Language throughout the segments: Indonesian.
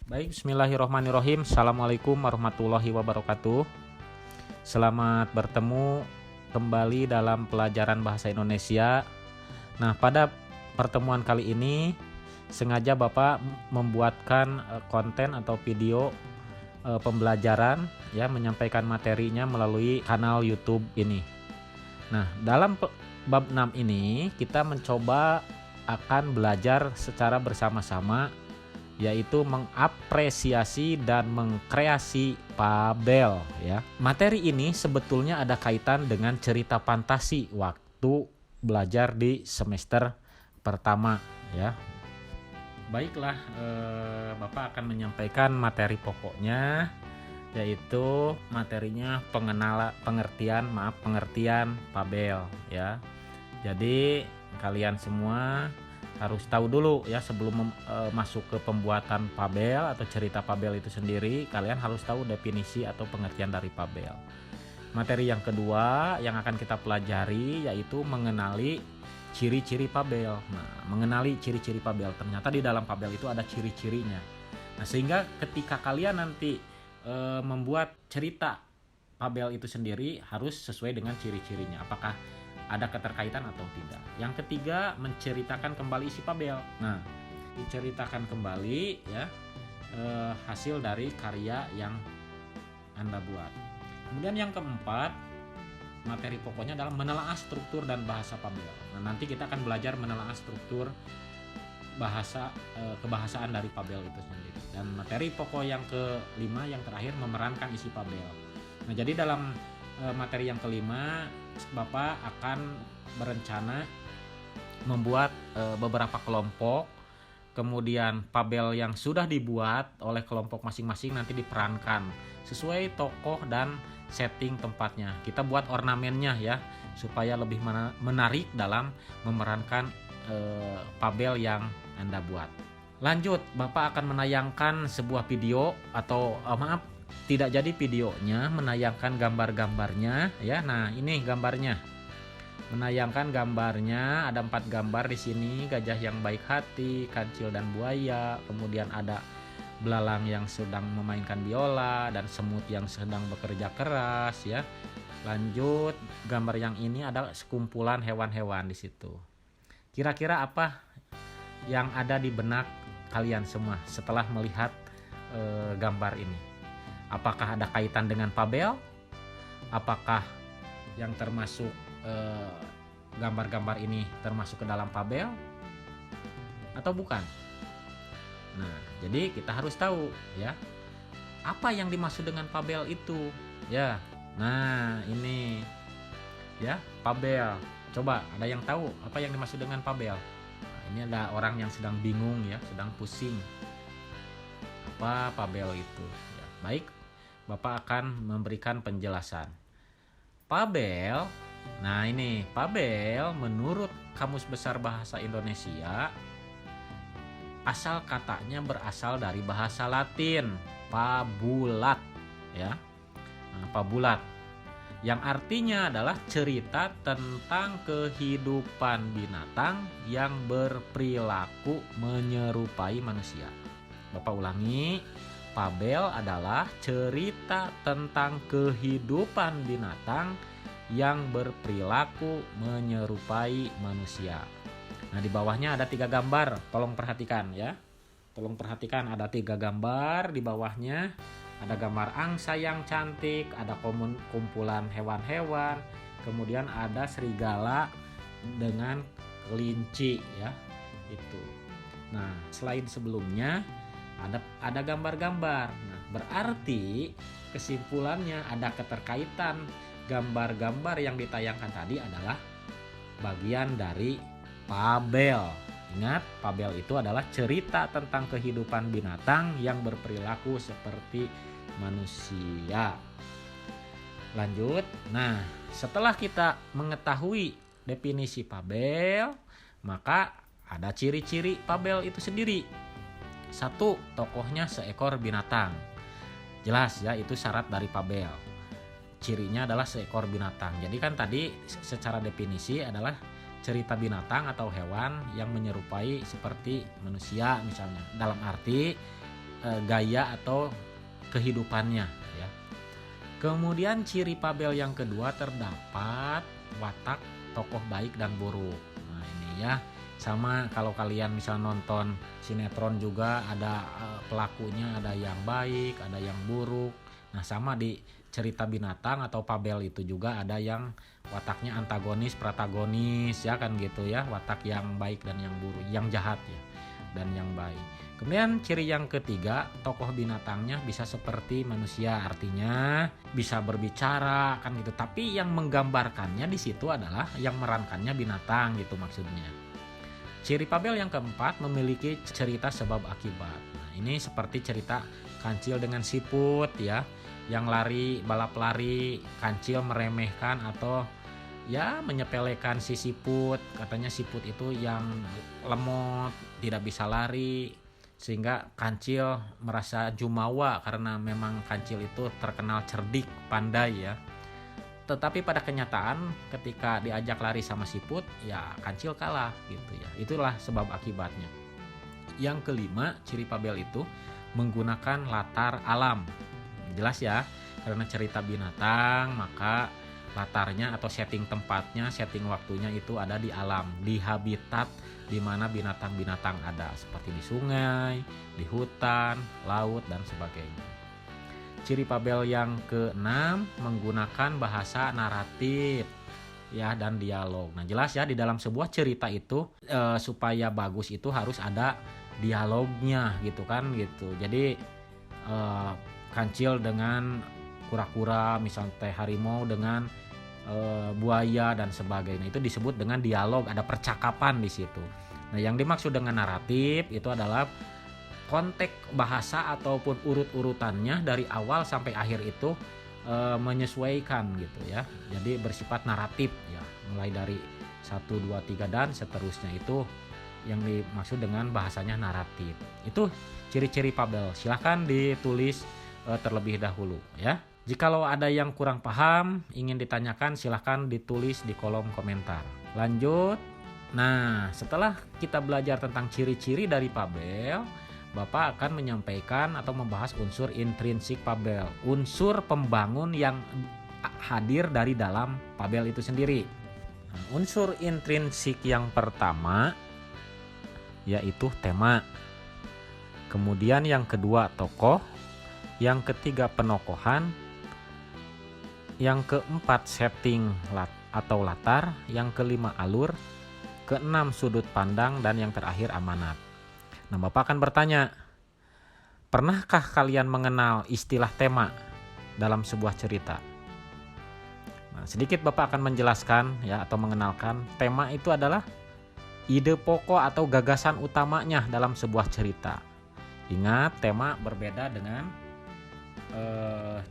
Baik, bismillahirrohmanirrohim. Assalamualaikum warahmatullahi wabarakatuh. Selamat bertemu kembali dalam pelajaran bahasa Indonesia. Nah, pada pertemuan kali ini sengaja Bapak membuatkan konten atau video pembelajaran ya, menyampaikan materinya melalui kanal YouTube ini. Nah, dalam bab 6 ini kita mencoba akan belajar secara bersama-sama, yaitu mengapresiasi dan mengkreasi fabel ya. Materi ini sebetulnya ada kaitan dengan cerita fantasi waktu belajar di semester pertama ya. Baiklah, Bapak akan menyampaikan materi pokoknya, yaitu materinya pengertian fabel ya. Jadi kalian semua harus tahu dulu ya, sebelum masuk ke pembuatan fabel atau cerita fabel itu sendiri, kalian harus tahu definisi atau pengertian dari fabel. Materi yang kedua yang akan kita pelajari yaitu mengenali ciri-ciri fabel. Nah, mengenali ciri-ciri fabel, ternyata di dalam fabel itu ada ciri-cirinya. Nah, sehingga ketika kalian nanti membuat cerita fabel itu sendiri harus sesuai dengan ciri-cirinya. Apakah ada keterkaitan atau tidak. Yang ketiga, menceritakan kembali isi fabel. Nah, diceritakan kembali ya hasil dari karya yang Anda buat. Kemudian yang keempat, materi pokoknya adalah menelaah struktur dan bahasa fabel. Nah, nanti kita akan belajar menelaah struktur bahasa kebahasaan dari fabel itu sendiri. Dan materi pokok yang kelima, yang terakhir, memerankan isi fabel. Nah, jadi dalam materi yang kelima, Bapak akan berencana membuat beberapa kelompok, kemudian fabel yang sudah dibuat oleh kelompok masing-masing nanti diperankan sesuai tokoh dan setting tempatnya. Kita buat ornamennya ya, supaya lebih menarik dalam memerankan fabel yang Anda buat. Lanjut, Bapak akan menayangkan sebuah video atau tidak jadi videonya, menayangkan gambar-gambarnya ya. Nah, ini gambarnya. Menayangkan gambarnya, ada 4 gambar di sini: gajah yang baik hati, kancil dan buaya, kemudian ada belalang yang sedang memainkan biola, dan semut yang sedang bekerja keras ya. Lanjut, gambar yang ini ada sekumpulan hewan-hewan di situ. Kira-kira apa yang ada di benak kalian semua setelah melihat gambar ini? Apakah ada kaitan dengan fabel? Apakah yang termasuk gambar-gambar ini termasuk ke dalam fabel atau bukan? Nah, jadi kita harus tahu ya, apa yang dimaksud dengan fabel itu ya. Nah, ini ya, fabel. Coba ada yang tahu apa yang dimaksud dengan fabel? Nah, ini ada orang yang sedang bingung ya, sedang pusing. Apa fabel itu? Ya, baik, Bapak akan memberikan penjelasan. Fabel, nah ini fabel menurut Kamus Besar Bahasa Indonesia, asal katanya berasal dari bahasa Latin, fabulat ya. Nah, fabulat yang artinya adalah cerita tentang kehidupan binatang yang berperilaku menyerupai manusia. Bapak ulangi, fabel adalah cerita tentang kehidupan binatang yang berperilaku menyerupai manusia. Nah, di bawahnya ada 3 gambar, tolong perhatikan ya. Tolong perhatikan, ada 3 gambar di bawahnya. Ada gambar angsa yang cantik, ada kumpulan hewan-hewan, kemudian ada serigala dengan kelinci ya. Itu. Nah, selain sebelumnya ada gambar-gambar. Nah, berarti kesimpulannya ada keterkaitan. Gambar-gambar yang ditayangkan tadi adalah bagian dari fabel. Ingat, fabel itu adalah cerita tentang kehidupan binatang yang berperilaku seperti manusia. Lanjut. Nah, setelah kita mengetahui definisi fabel, maka ada ciri-ciri fabel itu sendiri. 1, tokohnya seekor binatang. Jelas ya, itu syarat dari fabel. Cirinya adalah seekor binatang. Jadi kan tadi secara definisi adalah cerita binatang atau hewan yang menyerupai seperti manusia misalnya. Dalam arti gaya atau kehidupannya ya. Kemudian ciri Fabel yang kedua terdapat watak tokoh baik dan buruk. Nah ini ya, sama kalau kalian misal nonton sinetron juga ada pelakunya, ada yang baik, ada yang buruk. Nah sama di cerita binatang atau Fabel itu juga ada yang wataknya antagonis, protagonis ya kan gitu ya, watak yang baik dan yang buruk, yang jahat ya dan yang baik. Kemudian ciri yang ketiga, tokoh binatangnya bisa seperti manusia, artinya bisa berbicara kan gitu. Tapi yang menggambarkannya di situ adalah yang merankannya binatang gitu maksudnya. Ciri Fabel yang keempat memiliki cerita sebab akibat. Nah, ini seperti cerita Kancil dengan Siput ya, yang lari balap lari, Kancil meremehkan atau ya menyepelekan si Siput, katanya Siput itu yang lemot, tidak bisa lari, sehingga Kancil merasa jumawa karena memang Kancil itu terkenal cerdik, pandai ya. Tetapi pada kenyataan ketika diajak lari sama Siput, ya Kancil kalah gitu ya. Itulah sebab akibatnya. Yang kelima, ciri Fabel itu menggunakan latar alam. Jelas ya, karena cerita binatang maka latarnya atau setting tempatnya, setting waktunya itu ada di alam, di habitat di mana binatang-binatang ada, seperti di sungai, di hutan, laut dan sebagainya. Ciri Fabel yang keenam menggunakan bahasa naratif ya dan dialog. Nah jelas ya, di dalam sebuah cerita itu supaya bagus itu harus ada dialognya gitu kan gitu. Jadi Kancil dengan kura-kura, misalnya harimau dengan buaya dan sebagainya, itu disebut dengan dialog, ada percakapan di situ. Nah yang dimaksud dengan naratif itu adalah konteks bahasa ataupun urut-urutannya dari awal sampai akhir itu menyesuaikan gitu ya, jadi bersifat naratif ya, mulai dari 1, 2, 3 dan seterusnya, itu yang dimaksud dengan bahasanya naratif. Itu ciri-ciri Fabel, silahkan ditulis terlebih dahulu ya. Jikalau ada yang kurang paham, ingin ditanyakan, silahkan ditulis di kolom komentar. Lanjut. Nah, setelah kita belajar tentang ciri-ciri dari Fabel, Bapak akan menyampaikan atau membahas unsur intrinsik Fabel, unsur pembangun yang hadir dari dalam Fabel itu sendiri. Nah, unsur intrinsik yang pertama yaitu tema. Kemudian yang kedua tokoh, yang ketiga penokohan, yang keempat setting atau latar, yang kelima alur, keenam sudut pandang, dan yang terakhir amanat. Nah, Bapak akan bertanya, pernahkah kalian mengenal istilah tema dalam sebuah cerita? Nah, sedikit Bapak akan menjelaskan ya atau mengenalkan, tema itu adalah ide pokok atau gagasan utamanya dalam sebuah cerita. Ingat, tema berbeda dengan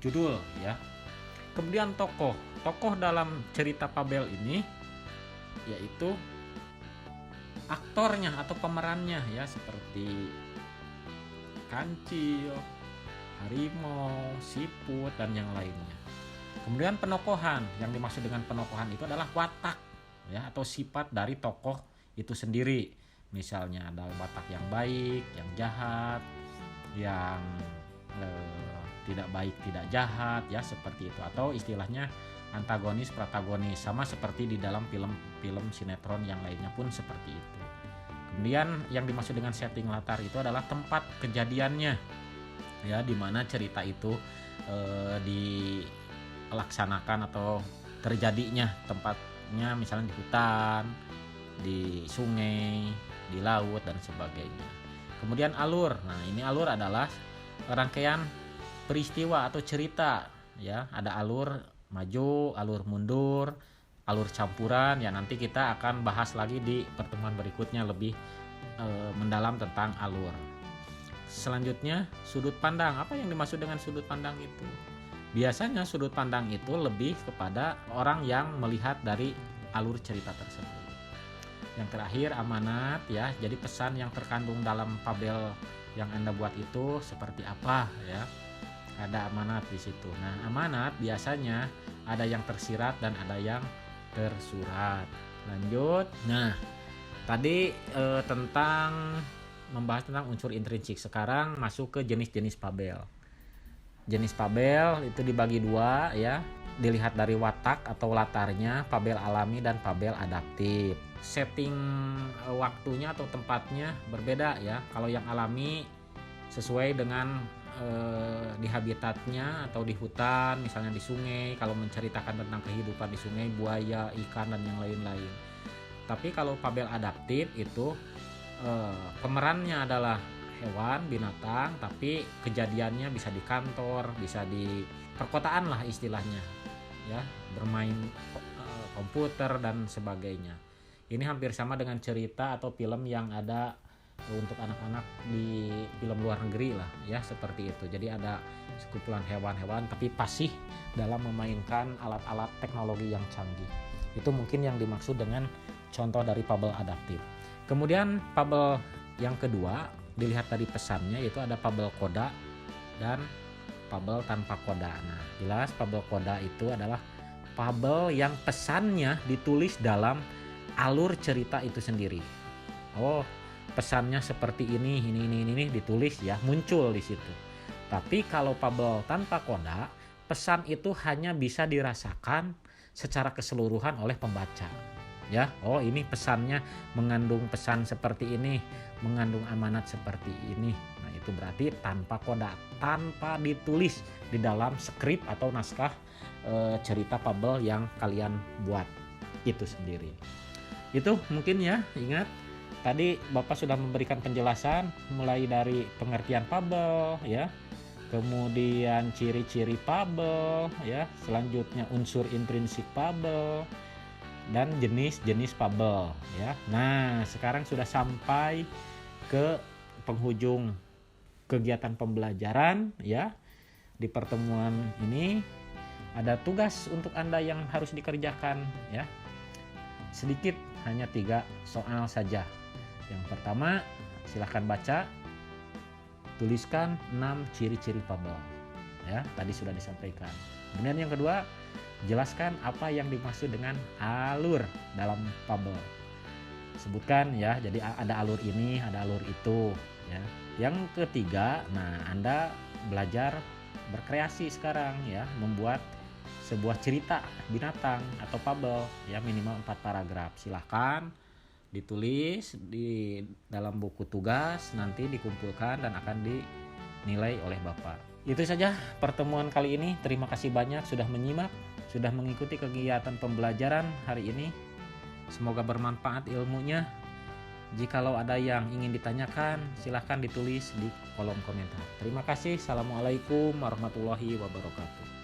judul ya. Kemudian tokoh dalam cerita Fabel ini yaitu aktornya atau pemerannya ya, seperti Kancil, harimau, siput dan yang lainnya. Kemudian penokohan, yang dimaksud dengan penokohan itu adalah watak ya atau sifat dari tokoh itu sendiri. Misalnya ada watak yang baik, yang jahat, yang tidak baik, tidak jahat ya, seperti itu, atau istilahnya antagonis, protagonis, sama seperti di dalam film sinetron yang lainnya pun seperti itu. Kemudian yang dimaksud dengan setting latar itu adalah tempat kejadiannya ya, di mana cerita itu dilaksanakan atau terjadinya, tempatnya misalnya di hutan, di sungai, di laut dan sebagainya. Kemudian alur. Nah, ini alur adalah rangkaian peristiwa atau cerita ya, ada alur maju, alur mundur, alur campuran ya, nanti kita akan bahas lagi di pertemuan berikutnya lebih mendalam tentang alur. Selanjutnya sudut pandang. Apa yang dimaksud dengan sudut pandang itu? Biasanya sudut pandang itu lebih kepada orang yang melihat dari alur cerita tersebut. Yang terakhir amanat ya, jadi pesan yang terkandung dalam Fabel yang Anda buat itu seperti apa ya. Ada amanat di situ. Nah, amanat biasanya ada yang tersirat dan ada yang tersurat. Lanjut. Nah, tadi tentang membahas tentang unsur intrinsik. Sekarang masuk ke jenis-jenis Pabel. Jenis Pabel itu dibagi dua ya. Dilihat dari watak atau latarnya, Pabel alami dan Pabel adaptif. Setting waktunya atau tempatnya berbeda ya. Kalau yang alami sesuai dengan di habitatnya atau di hutan, misalnya di sungai, kalau menceritakan tentang kehidupan di sungai, buaya, ikan dan yang lain-lain. Tapi kalau Pabel adaptif itu pemerannya adalah hewan, binatang, tapi kejadiannya bisa di kantor, bisa di perkotaan lah istilahnya ya, bermain komputer dan sebagainya. Ini hampir sama dengan cerita atau film yang ada untuk anak-anak di film luar negeri lah ya, seperti itu. Jadi ada sekumpulan hewan-hewan tapi fasih dalam memainkan alat-alat teknologi yang canggih. Itu mungkin yang dimaksud dengan contoh dari Pabel adaptif. Kemudian Pabel yang kedua, dilihat dari pesannya, yaitu ada Pabel koda dan Pabel tanpa koda. Nah, jelas Pabel koda itu adalah Pabel yang pesannya ditulis dalam alur cerita itu sendiri. Oh, pesannya seperti ini ditulis ya, muncul di situ. Tapi kalau Pabel tanpa koda, pesan itu hanya bisa dirasakan secara keseluruhan oleh pembaca. Ya, oh ini pesannya mengandung pesan seperti ini, mengandung amanat seperti ini. Nah, itu berarti tanpa koda, tanpa ditulis di dalam skrip atau naskah cerita Pabel yang kalian buat itu sendiri. Itu mungkin ya, ingat tadi Bapak sudah memberikan penjelasan mulai dari pengertian Pabel ya, kemudian ciri-ciri Pabel ya, selanjutnya unsur intrinsik Pabel dan jenis-jenis Pabel ya. Nah, sekarang sudah sampai ke penghujung kegiatan pembelajaran ya. Di pertemuan ini ada tugas untuk Anda yang harus dikerjakan ya. Sedikit, hanya 3 soal saja. Yang pertama, silahkan baca, tuliskan 6 ciri-ciri Pabel ya, tadi sudah disampaikan. Kemudian yang kedua, jelaskan apa yang dimaksud dengan alur dalam Pabel. Sebutkan ya, jadi ada alur ini, ada alur itu ya. Yang ketiga, nah Anda belajar berkreasi sekarang ya, membuat sebuah cerita binatang atau Pabel ya, minimal 4 paragraf. Silahkan ditulis di dalam buku tugas, nanti dikumpulkan dan akan dinilai oleh Bapak. Itu saja pertemuan kali ini. Terima kasih banyak sudah menyimak, sudah mengikuti kegiatan pembelajaran hari ini. Semoga bermanfaat ilmunya. Jikalau ada yang ingin ditanyakan, silahkan ditulis di kolom komentar. Terima kasih. Assalamualaikum warahmatullahi wabarakatuh.